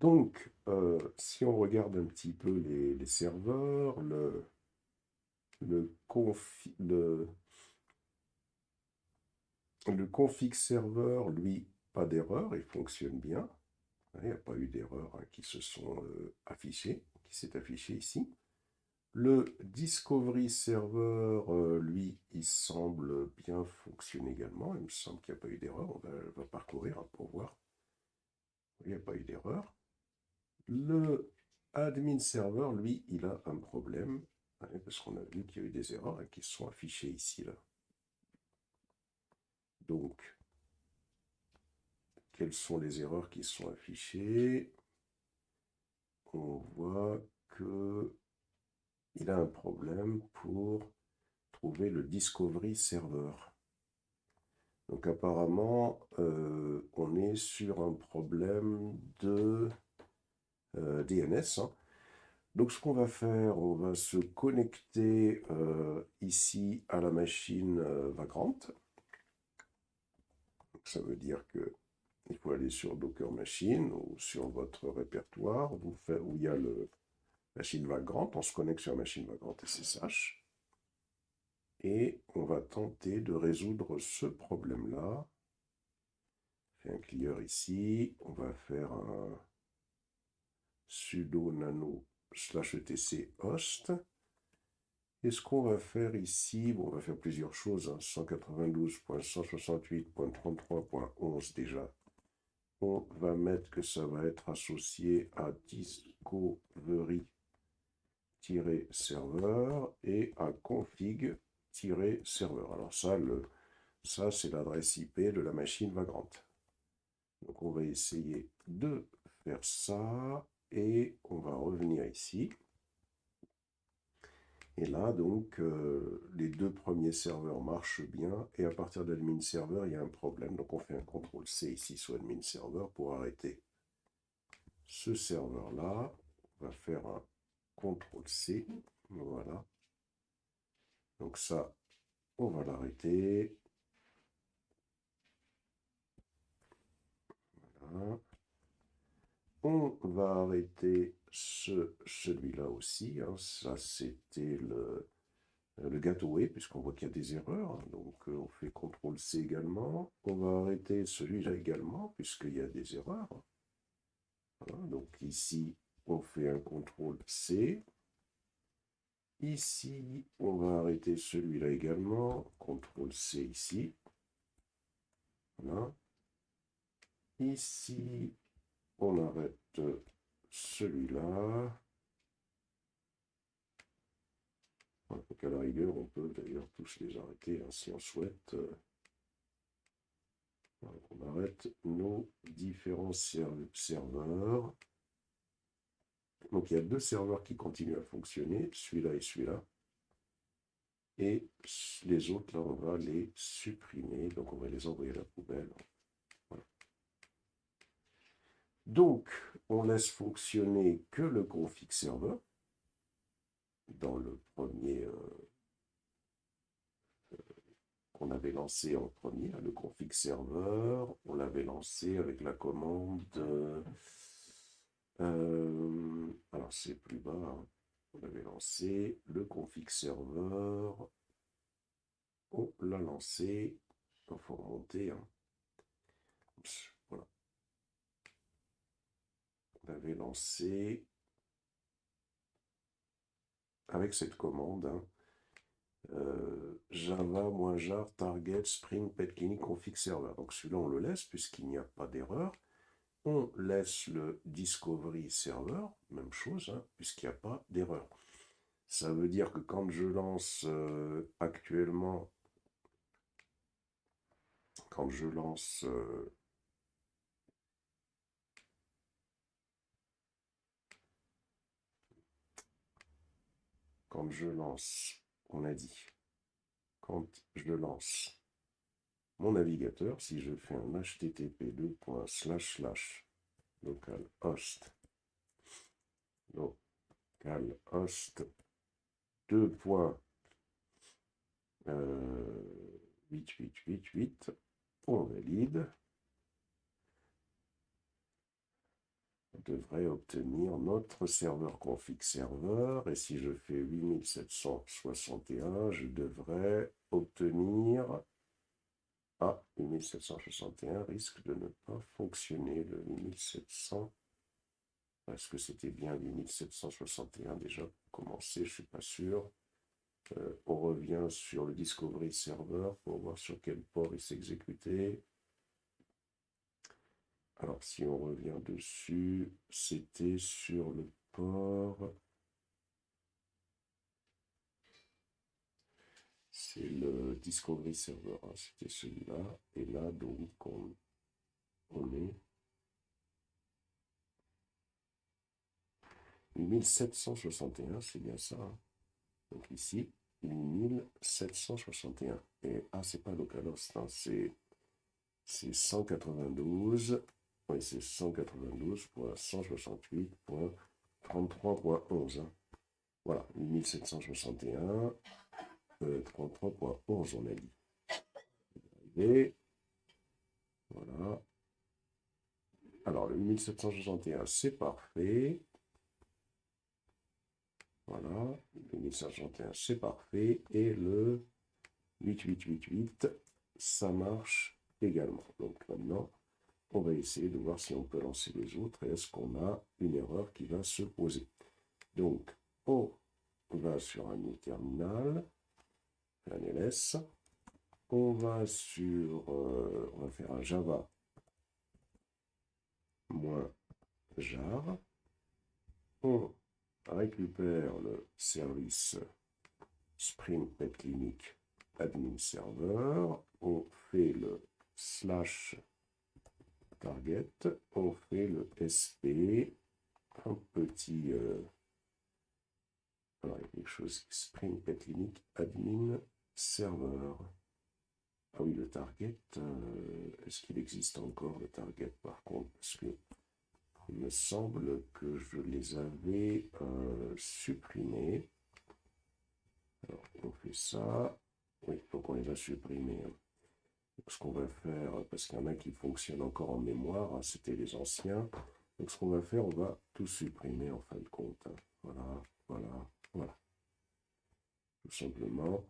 Donc, si on regarde un petit peu les serveurs, le, confi- le config serveur, lui, pas d'erreur, il fonctionne bien. Il n'y a pas eu d'erreur qui se sont affichées, qui s'est affiché ici. Le Discovery Server, lui, il semble bien fonctionner également. Il me semble qu'il n'y a pas eu d'erreur. On va parcourir pour voir. Il n'y a pas eu d'erreur. Le Admin Server, lui, il a un problème. Parce qu'on a vu qu'il y a eu des erreurs qui se sont affichées ici. Là. Donc, quelles sont les erreurs qui sont affichées? On voit que il a un problème pour trouver le Discovery Server. Donc apparemment, on est sur un problème de DNS. Hein. Donc ce qu'on va faire, on va se connecter ici à la machine Vagrant. Donc, ça veut dire que il faut aller sur Docker Machine ou sur votre répertoire où il y a le machine Vagrant. On se connecte sur la machine Vagrant SSH. Et on va tenter de résoudre ce problème-là. On fait un clear ici. On va faire un sudo nano /etc host. Et ce qu'on va faire ici, bon, on va faire plusieurs choses. Hein, 192.168.33.11 déjà. On va mettre que ça va être associé à discovery-server et à config-server. Alors ça, c'est l'adresse IP de la machine vagrante. Donc on va essayer de faire ça et on va revenir ici. Et là, donc, les deux premiers serveurs marchent bien et à partir d'admin server, il y a un problème. Donc on fait un CTRL-C ici sur admin server pour arrêter ce serveur-là. On va faire un CTRL-C. Voilà. Donc ça, on va l'arrêter. Voilà. On va arrêter celui-là aussi. Hein. Ça, c'était le gateway, puisqu'on voit qu'il y a des erreurs. Hein. Donc, on fait CTRL-C également. On va arrêter celui-là également, puisqu'il y a des erreurs. Voilà. Donc, ici, on fait un CTRL-C. Ici, on va arrêter celui-là également. CTRL-C ici. Voilà. Ici, on arrête celui-là. Donc à la rigueur, on peut d'ailleurs tous les arrêter hein, si on souhaite. On arrête nos différents serveurs. Donc il y a deux serveurs qui continuent à fonctionner, celui-là et celui-là. Et les autres, là, on va les supprimer. Donc on va les envoyer à la poubelle. Voilà. Donc, on laisse fonctionner que le config server dans le premier qu'on avait lancé en premier, le config server. On l'avait lancé avec la commande. Alors c'est plus bas. Hein. On avait lancé le config server. On l'a lancé. Il faut remonter. Hein. Voilà. On avait lancé avec cette commande. Hein, Java-jar target spring pet clinic config server. Donc celui-là on le laisse puisqu'il n'y a pas d'erreur. On laisse le discovery server, même chose, hein, puisqu'il n'y a pas d'erreur. Ça veut dire que quand je lance actuellement, quand je lance on a dit, quand je lance mon navigateur, si je fais un http localhost 2.8888, on valide. devrait obtenir notre serveur config serveur. Et si je fais 8761, je devrais obtenir... Ah, 8761 risque de ne pas fonctionner. Le 8700... Est-ce que c'était bien 8761 déjà pour commencer? Je ne suis pas sûr. On revient sur le Discovery Server pour voir sur quel port il s'exécutait. Alors, si on revient dessus, c'était sur le port... C'est le Discovery Server, hein, c'était celui-là. Et là, donc, on est 8761, c'est bien ça. Hein. Donc ici, 8761. Et c'est pas localhost, hein, c'est 192. Oui, c'est 192.168.33.11. Hein. Voilà, 8761, 33.11, on a dit. Et voilà. Alors, le 1761, c'est parfait. Voilà, le 1561, c'est parfait. Et le 8888, ça marche également. Donc maintenant, on va essayer de voir si on peut lancer les autres et est-ce qu'on a une erreur qui va se poser. Donc, on va sur un new terminal, un ls. On va sur, on va faire un java -jar. On récupère le service Spring Pet Clinic admin server, on fait le /target, on fait le sp, un petit, alors il y a quelque chose, Spring Pet Clinic admin server. Ah oui, le target, est-ce qu'il existe encore le target par contre? Parce que il me semble que je les avais supprimés. Alors, on fait ça. Oui, donc on les a supprimés. Hein. Ce qu'on va faire, parce qu'il y en a qui fonctionnent encore en mémoire, hein, c'était les anciens. Donc ce qu'on va faire, on va tout supprimer en fin de compte. Hein. Voilà, voilà, voilà. Tout simplement.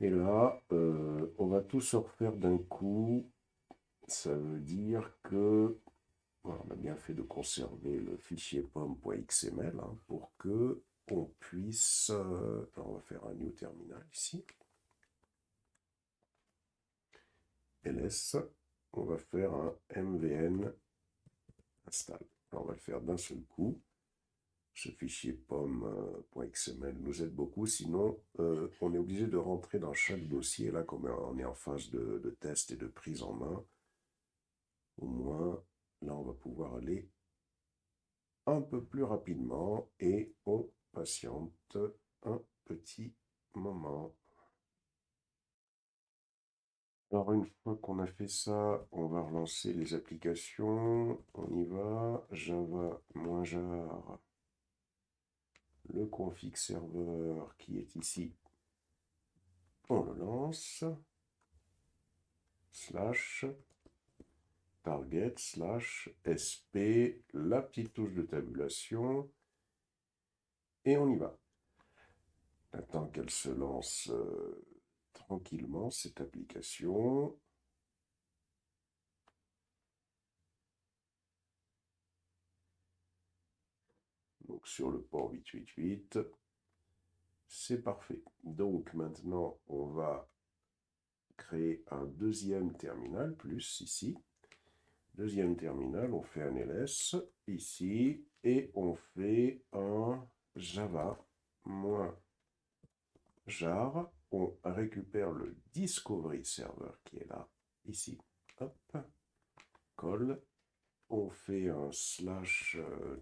Et là, on va tout se refaire d'un coup. Ça veut dire que voilà, on a bien fait de conserver le fichier pom.xml hein, pour que on puisse... alors on va faire un new terminal ici. ls, on va faire un mvn install. Alors on va le faire d'un seul coup. Ce fichier pom.xml nous aide beaucoup, sinon on est obligé de rentrer dans chaque dossier, là comme on est en phase de test et de prise en main. Au moins, là on va pouvoir aller un peu plus rapidement et on patiente un petit moment. Alors une fois qu'on a fait ça, on va relancer les applications. On y va. Java -jar. Le config serveur qui est ici. On le lance. /target /sp. La petite touche de tabulation. Et on y va. Maintenant qu'elle se lance tranquillement, cette application. Donc sur le port 888, c'est parfait. Donc maintenant, on va créer un deuxième terminal, plus ici. Deuxième terminal, on fait un ls ici, et on fait un java -jar. On récupère le Discovery Server qui est là, ici. Hop, colle. On fait un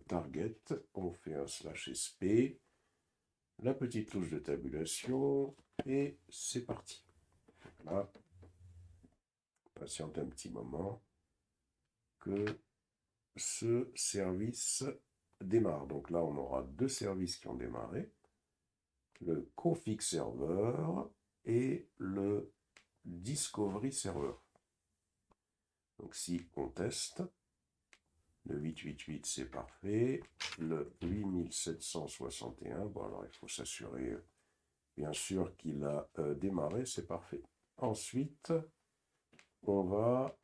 /target, on fait un /sp, la petite touche de tabulation, et c'est parti. Là, patiente un petit moment que ce service démarre. Donc là, on aura deux services qui ont démarré, le config server et le discovery server. Donc si on teste, Le 888, c'est parfait. Le 8761, bon alors il faut s'assurer, bien sûr, qu'il a démarré, c'est parfait. Ensuite, on va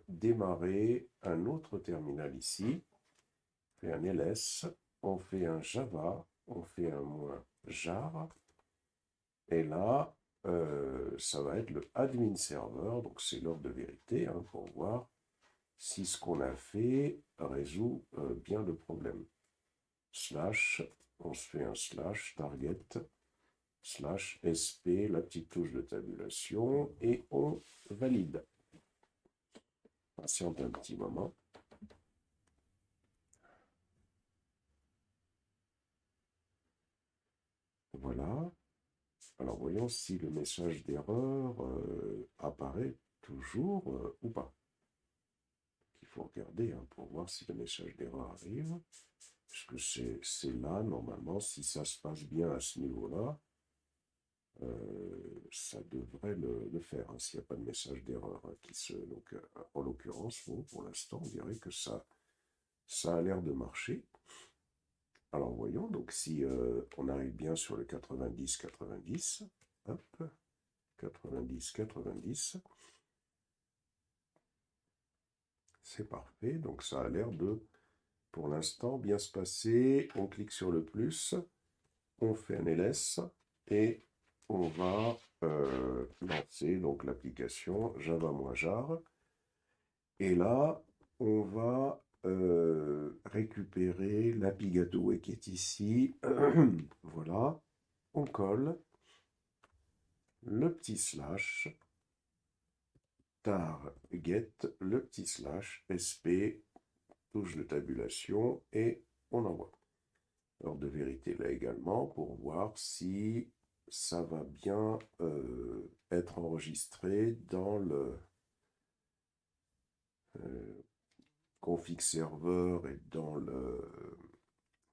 démarrer un autre terminal ici. On fait un ls, on fait un java, on fait un -jar. Et là, ça va être le admin server, donc c'est l'heure de vérité, hein, pour voir si ce qu'on a fait résout bien le problème. Slash, on se fait un slash target, slash sp, la petite touche de tabulation, et on valide. Patiente un petit moment. Voilà. Alors voyons si le message d'erreur apparaît toujours ou pas. Il faut regarder, hein, pour voir si le message d'erreur arrive. Puisque c'est là, normalement, si ça se passe bien à ce niveau-là, ça devrait le faire, hein, s'il n'y a pas de message d'erreur, hein, qui se... Donc, en l'occurrence, bon, pour l'instant, on dirait que ça a l'air de marcher. Alors, voyons, donc si on arrive bien sur le 90-90, hop, 90-90, c'est parfait, donc ça a l'air de, pour l'instant, bien se passer. On clique sur le plus, on fait un ls, et on va lancer donc l'application Java-jar. Et là, on va récupérer l'API Gateway qui est ici. Voilà, on colle le petit slash target, le petit slash sp, touche de tabulation, et on envoie. Heure de vérité là également pour voir si ça va bien être enregistré dans le config serveur et dans le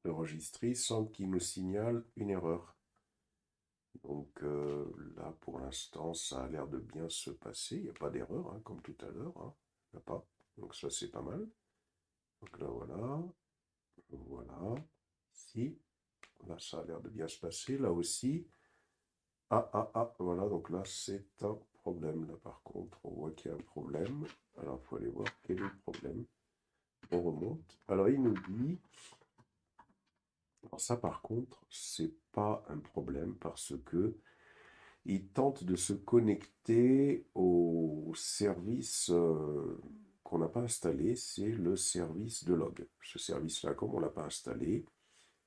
registry sans qu'il nous signale une erreur. Donc là, pour l'instant, ça a l'air de bien se passer. Il n'y a pas d'erreur, hein, comme tout à l'heure. Hein. Il n'y a pas. Donc ça, c'est pas mal. Donc là, voilà. Voilà. Ici. Là, ça a l'air de bien se passer. Là aussi. Voilà. Donc là, c'est un problème. Là, par contre, on voit qu'il y a un problème. Alors, il faut aller voir quel est le problème. On remonte. Alors, il nous dit... Alors ça, par contre, c'est pas un problème parce que il tente de se connecter au service qu'on n'a pas installé, c'est le service de log. Ce service-là, comme on ne l'a pas installé,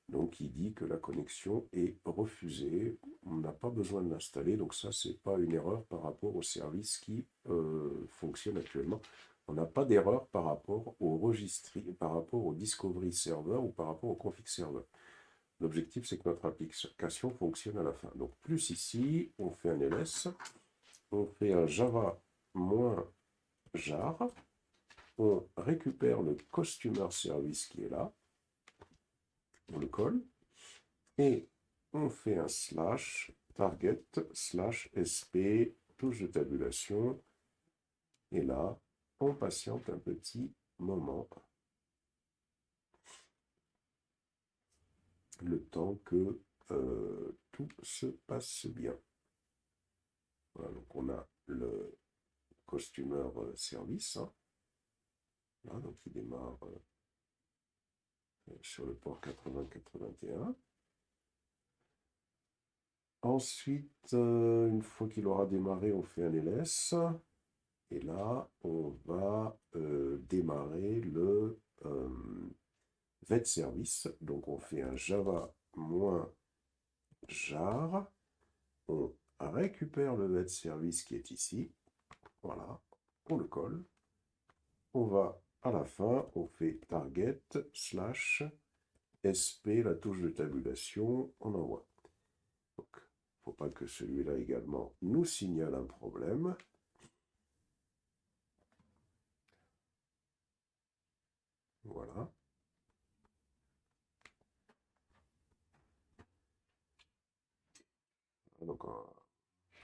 donc il dit que la connexion est refusée. On n'a pas besoin de l'installer, donc ça, c'est pas une erreur par rapport au service qui fonctionne actuellement. On n'a pas d'erreur par rapport au registry, par rapport au discovery server ou par rapport au config server. L'objectif, c'est que notre application fonctionne à la fin. Donc, plus ici, on fait un ls, on fait un java-jar, on récupère le customer service qui est là, on le colle, et on fait un slash target slash sp, touche de tabulation, et là, on patiente un petit moment, le temps que tout se passe bien. Voilà, donc on a le customer service, hein. Là, donc il démarre sur le port 8081. Ensuite, une fois qu'il aura démarré, on fait un ls. Et là, on va démarrer le vet service. Donc on fait un java-jar. On récupère le vet service qui est ici. Voilà, on le colle. On va à la fin, on fait target slash sp, la touche de tabulation, on envoie. Donc, il ne faut pas que celui-là également nous signale un problème. Voilà. Donc, a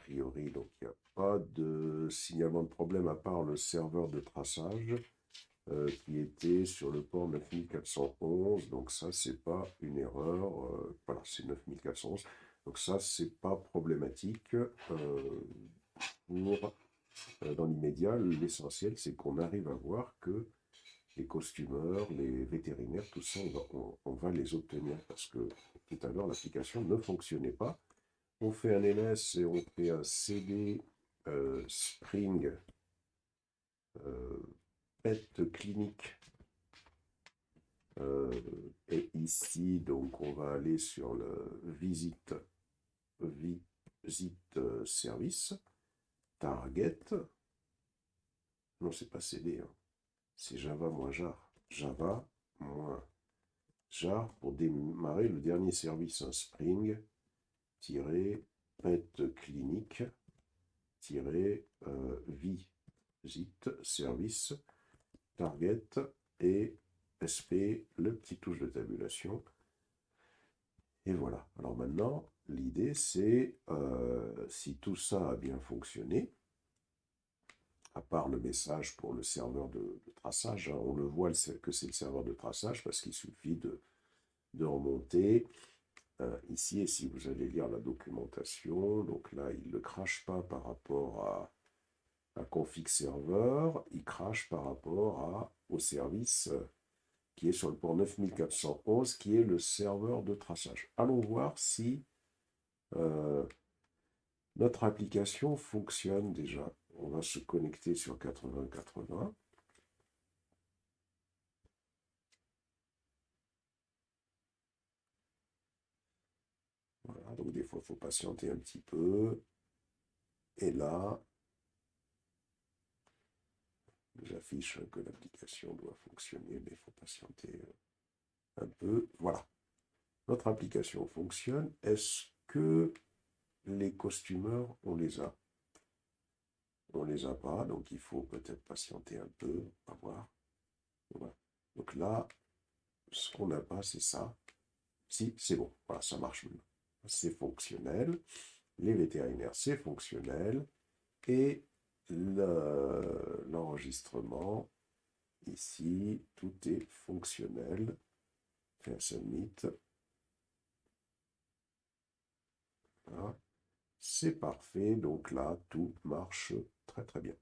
priori, donc il n'y a pas de signalement de problème à part le serveur de traçage. qui était sur le port 9411. Donc ça, c'est pas une erreur. Voilà, c'est 9411. Donc ça, c'est pas problématique. Dans l'immédiat, l'essentiel, c'est qu'on arrive à voir que les costumeurs, les vétérinaires, tout ça, on va les obtenir parce que tout à l'heure, l'application ne fonctionnait pas. On fait un ls et on fait un cd spring pet clinique. Et ici, donc, on va aller sur le visite service, target. Non, c'est pas cd, hein. C'est Java moins jar. Java moins jar pour démarrer le dernier service, un spring pet clinique visite service target et sp le petit touche de tabulation. Et voilà. Alors maintenant, l'idée c'est si tout ça a bien fonctionné, à part le message pour le serveur de traçage, hein, on le voit que c'est le serveur de traçage parce qu'il suffit de remonter ici, et si vous allez lire la documentation, donc là, il ne crache pas par rapport à config serveur, il crache par rapport au service qui est sur le port 9411, qui est le serveur de traçage. Allons voir si notre application fonctionne déjà. On va se connecter sur 8080. Voilà, donc des fois, il faut patienter un petit peu. Et là, j'affiche que l'application doit fonctionner, mais il faut patienter un peu. Voilà, notre application fonctionne. Est-ce que les costumeurs, on les a? On les a pas, donc il faut peut-être patienter un peu. On va voir. Voilà. Donc là, ce qu'on n'a pas, c'est ça. Si, c'est bon. Voilà, ça marche maintenant. C'est fonctionnel. Les vétérinaires, c'est fonctionnel. Et l'enregistrement, ici, tout est fonctionnel. Faire submit. Voilà. C'est parfait. Donc là, tout marche très très bien.